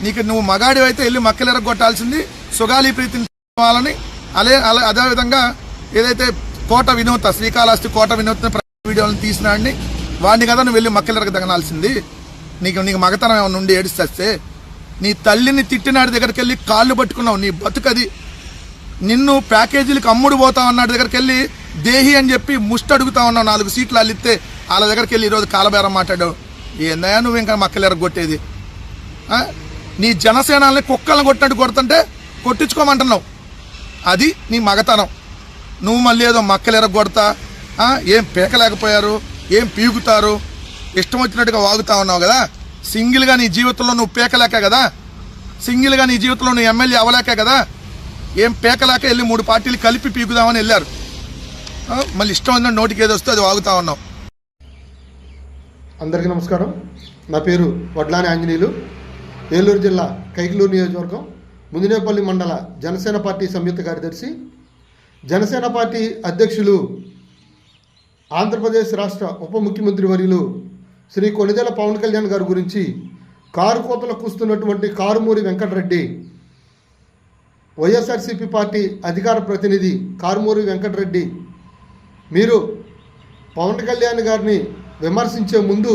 నీకు నువ్వు మగాడి అయితే వెళ్ళి మక్కలు ఎరగొట్టాల్సింది సుగాలి ప్రీతిని వాళ్ళని. అదేవిధంగా ఏదైతే కోట వినూత శ్రీకాళహస్తి కోట వినూత్న వీడియోలను తీసినాడిని వాడిని కదా నువ్వు వెళ్ళి మక్కలు ఎరగదగనాల్సింది. నీకు మగతనం ఏమైనా నుండి ఏడిస్తే నీ తల్లిని తిట్టినాడి దగ్గరికి వెళ్ళి కాళ్ళు పట్టుకున్నావు. నీ బతుకది. నిన్ను ప్యాకేజీలకు అమ్ముడు పోతా ఉన్నాడు దగ్గరికి వెళ్ళి దేహి అని చెప్పి ముష్టి అడుగుతా ఉన్నావు. 4 సీట్లు అల్లిస్తే వాళ్ళ దగ్గరికి వెళ్ళి ఈరోజు కాలబేరం మాట్లాడావు. ఏందయ్యా నువ్వు ఇంకా మక్కలు ఎరగొట్టేది? నీ జనసేనాలని కుక్కలను కొట్టినట్టు కొడుతుంటే కొట్టించుకోమంటున్నావు. అది నీ మగతనం. నువ్వు మళ్ళీ ఏదో మక్కలు ఎరగొడతా ఏం పీకలేకపోయారు, ఏం పీకుతారు, ఇష్టం వచ్చినట్టుగా వాగుతా ఉన్నావు కదా. సింగిల్గా నీ జీవితంలో నువ్వు పీకలేక కదా, సింగిల్గా నీ జీవితంలో నువ్వు ఎమ్మెల్యే అవ్వలేక కదా, ఏం పీకలేక వెళ్ళి 3 పార్టీలు కలిపి పీకుదామని వెళ్ళారు. మళ్ళీ ఇష్టం ఉందని నోటికి ఏది వస్తే అది వాగుతా ఉన్నావు. అందరికీ నమస్కారం. నా పేరు వడ్లాని ఆంజనేయులు. ఏలూరు జిల్లా కైకలూరు నియోజకవర్గం ముందినేపల్లి మండల జనసేన పార్టీ సంయుక్త కార్యదర్శి. జనసేన పార్టీ అధ్యక్షులు ఆంధ్రప్రదేశ్ రాష్ట్ర ఉప ముఖ్యమంత్రి వర్యులు శ్రీ కొణిదెల పవన్ కళ్యాణ్ గారి గురించి కారు కోతలు కూస్తున్నటువంటి కారుమూరి వెంకటరెడ్డి, వైఎస్ఆర్సీపీ పార్టీ అధికార ప్రతినిధి కారుమూరి వెంకటరెడ్డి, మీరు పవన్ కళ్యాణ్ గారిని విమర్శించే ముందు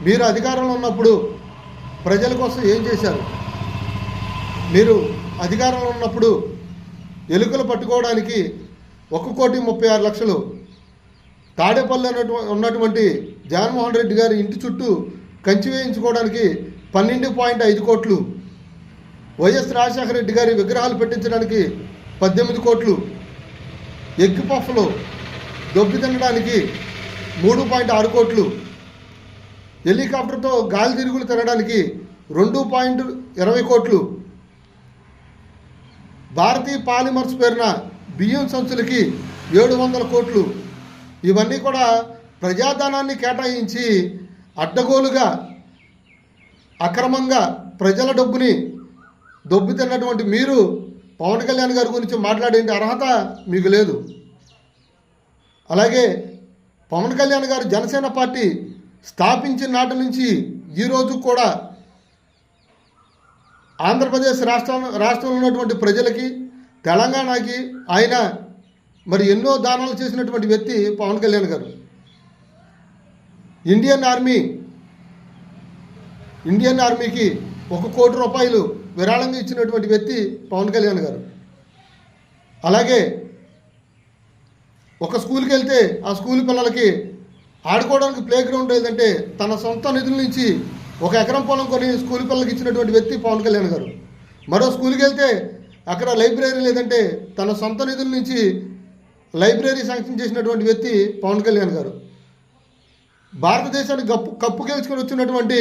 మీరు అధికారంలో ఉన్నప్పుడు ప్రజల కోసం ఏం చేశారు? మీరు అధికారంలో ఉన్నప్పుడు ఎలుకలు పట్టుకోవడానికి 1,36,00,000 తాడేపల్లి ఉన్నటువంటి జగన్మోహన్ రెడ్డి గారి ఇంటి చుట్టూ కంచి వేయించుకోవడానికి 12.5 కోట్లు, వైఎస్ రాజశేఖర రెడ్డి గారి విగ్రహాలు పెట్టించడానికి 18 కోట్లు, ఎగ్ పఫ్లు దొబ్బి తినడానికి 3.6 కోట్లు, హెలికాప్టర్తో గాలి తిరుగులు తినడానికి 2.20 కోట్లు, భారతీయ పాలిమర్స్ పేరున బియ్యం సంచులకి 700 కోట్లు, ఇవన్నీ కూడా ప్రజాధనాన్ని కేటాయించి అడ్డగోలుగా అక్రమంగా ప్రజల డబ్బుని దొబ్బి తిన్నటువంటి మీరు పవన్ కళ్యాణ్ గారి గురించి మాట్లాడే అర్హత మీకు లేదు. అలాగే పవన్ కళ్యాణ్ గారు జనసేన పార్టీ స్థాపించిన నాటి నుంచి ఈరోజు కూడా ఆంధ్రప్రదేశ్ రాష్ట్రంలో ఉన్నటువంటి ప్రజలకి, తెలంగాణకి ఆయన మరి ఎన్నో దానాలు చేసినటువంటి వ్యక్తి పవన్ కళ్యాణ్ గారు. ఇండియన్ ఆర్మీకి 1 కోటి రూపాయలు విరాళంగా ఇచ్చినటువంటి వ్యక్తి పవన్ కళ్యాణ్ గారు. అలాగే ఒక స్కూల్కి వెళ్తే ఆ స్కూల్ పిల్లలకి ఆడుకోవడానికి ప్లే గ్రౌండ్ లేదంటే తన సొంత నిధుల నుంచి 1 ఎకరం పొలం కొని స్కూల్ పిల్లలకి ఇచ్చినటువంటి వ్యక్తి పవన్ కళ్యాణ్ గారు. మరో స్కూల్కి వెళ్తే అక్కడ లైబ్రరీ లేదంటే తన సొంత నిధుల నుంచి లైబ్రరీ శాంక్షన్ చేసినటువంటి వ్యక్తి పవన్ కళ్యాణ్ గారు. భారతదేశానికి కప్పు గెలుచుకొని వచ్చినటువంటి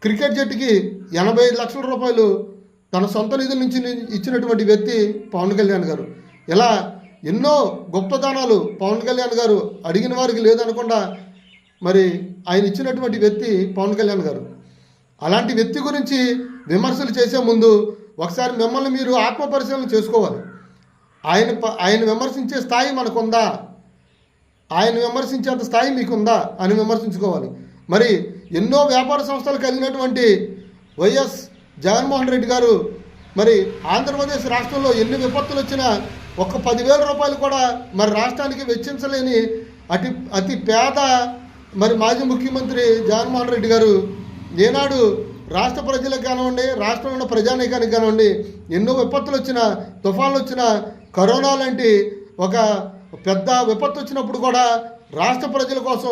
క్రికెట్ జట్టుకి 85 లక్షల రూపాయలు తన సొంత నిధుల నుంచి ఇచ్చినటువంటి వ్యక్తి పవన్ కళ్యాణ్ గారు. ఇలా ఎన్నో గొప్పదానాలు పవన్ కళ్యాణ్ గారు అడిగిన వారికి లేదనకుండా మరి ఆయన ఇచ్చినటువంటి వ్యక్తి పవన్ కళ్యాణ్ గారు. అలాంటి వ్యక్తి గురించి విమర్శలు చేసే ముందు ఒకసారి మిమ్మల్ని మీరు ఆత్మపరిశీలన చేసుకోవాలి. ఆయన విమర్శించే స్థాయి మనకుందా, ఆయన విమర్శించేంత స్థాయి మీకుందా అని విమర్శించుకోవాలి. మరి ఎన్నో వ్యాపార సంస్థలు కలిగినటువంటి వైఎస్ జగన్మోహన్ రెడ్డి గారు మరి ఆంధ్రప్రదేశ్ రాష్ట్రంలో ఎన్ని విపత్తులు వచ్చినా 10,000 రూపాయలు కూడా మరి రాష్ట్రానికి వెచ్చించలేని అతి పేద మరి మాజీ ముఖ్యమంత్రి జగన్మోహన్ రెడ్డి గారు ఏనాడు రాష్ట్ర ప్రజలకు కానివ్వండి, రాష్ట్రంలో ఉన్న ప్రజానీకానికి కానివ్వండి, ఎన్నో విపత్తులు వచ్చినా, తుఫాన్లు వచ్చినా, కరోనా లాంటి ఒక పెద్ద విపత్తు వచ్చినప్పుడు కూడా రాష్ట్ర ప్రజల కోసం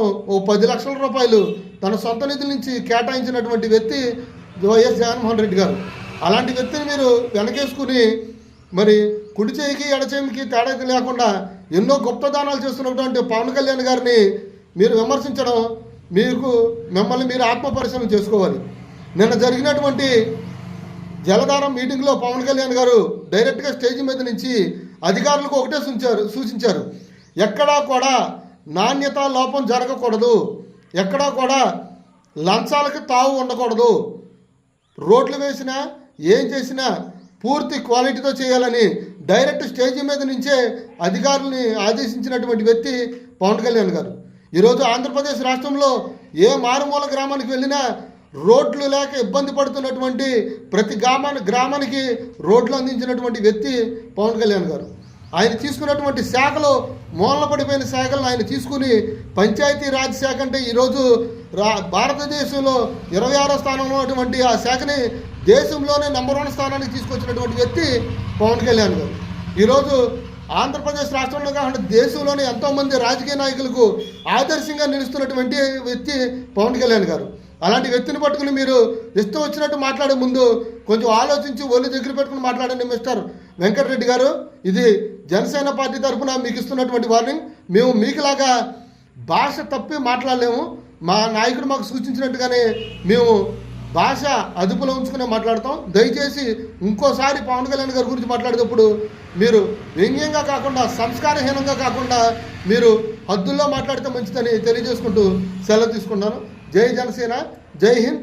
10 లక్షల రూపాయలు తన సొంత నిధుల నుంచి కేటాయించినటువంటి వ్యక్తి వైఎస్ జగన్మోహన్ రెడ్డి గారు. అలాంటి వ్యక్తిని మీరు వెనకేసుకుని మరి కుడి చేయికి ఎడచేయికి తేడా లేకుండా ఎన్నో గుప్తదానాలు చేస్తున్నటువంటి పవన్ కళ్యాణ్ గారిని మీరు విమర్శించడం మిమ్మల్ని మీరు ఆత్మపరిశీలన చేసుకోవాలి. నిన్న జరిగినటువంటి జలధారం మీటింగ్లో పవన్ కళ్యాణ్ గారు డైరెక్ట్గా స్టేజ్ మీద నుంచి అధికారులకు ఒకటే సూచించారు, ఎక్కడా కూడా నాణ్యత లోపం జరగకూడదు, ఎక్కడా కూడా లంచాలకి తావు ఉండకూడదు, రోడ్లు వేసినా ఏం చేసినా పూర్తి క్వాలిటీతో చేయాలని డైరెక్ట్ స్టేజ్ మీద నుంచే అధికారుల్ని ఆదేశించినటువంటి వ్యక్తి పవన్ కళ్యాణ్ గారు. ఈరోజు ఆంధ్రప్రదేశ్ రాష్ట్రంలో ఏ మారుమూల గ్రామానికి వెళ్ళినా రోడ్లు లేక ఇబ్బంది పడుతున్నటువంటి ప్రతి గ్రామానికి రోడ్లు అందించినటువంటి వ్యక్తి పవన్ కళ్యాణ్ గారు. ఆయన తీసుకున్నటువంటి శాఖలో మూలన పడిపోయిన శాఖలను ఆయన తీసుకుని పంచాయతీ రాజ్ శాఖ అంటే ఈరోజు భారతదేశంలో 26వ స్థానంలో ఉన్నటువంటి ఆ శాఖని దేశంలోనే నంబర్ 1 స్థానానికి తీసుకొచ్చినటువంటి వ్యక్తి పవన్ కళ్యాణ్ గారు. ఈరోజు ఆంధ్రప్రదేశ్ రాష్ట్రంలో కాకుండా దేశంలోనే ఎంతోమంది రాజకీయ నాయకులకు ఆదర్శంగా నిలుస్తున్నటువంటి వ్యక్తి పవన్ కళ్యాణ్ గారు. అలాంటి వ్యక్తిని పట్టుకుని మీరు ఇష్టం వచ్చినట్టు మాట్లాడే ముందు కొంచెం ఆలోచించి ఒళ్ళు దగ్గర పెట్టుకుని మాట్లాడండి మిస్టర్ వెంకటరెడ్డి గారు. ఇది జనసేన పార్టీ తరఫున మీకు ఇస్తున్నటువంటి వార్నింగ్. మేము మీకులాగా భాష తప్పి మాట్లాడలేము. మా నాయకుడు మాకు సూచించినట్టుగానే మేము భాష అదుపులో ఉంచుకునే మాట్లాడతాం. దయచేసి ఇంకోసారి పవన్ కళ్యాణ్ గారి గురించి మాట్లాడేటప్పుడు మీరు వ్యంగ్యంగా కాకుండా సంస్కారహీనంగా కాకుండా మీరు హద్దుల్లో మాట్లాడితే మంచిదని తెలియజేసుకుంటూ సెలవు తీసుకుంటాను. జై జనసేన, జై హింద్.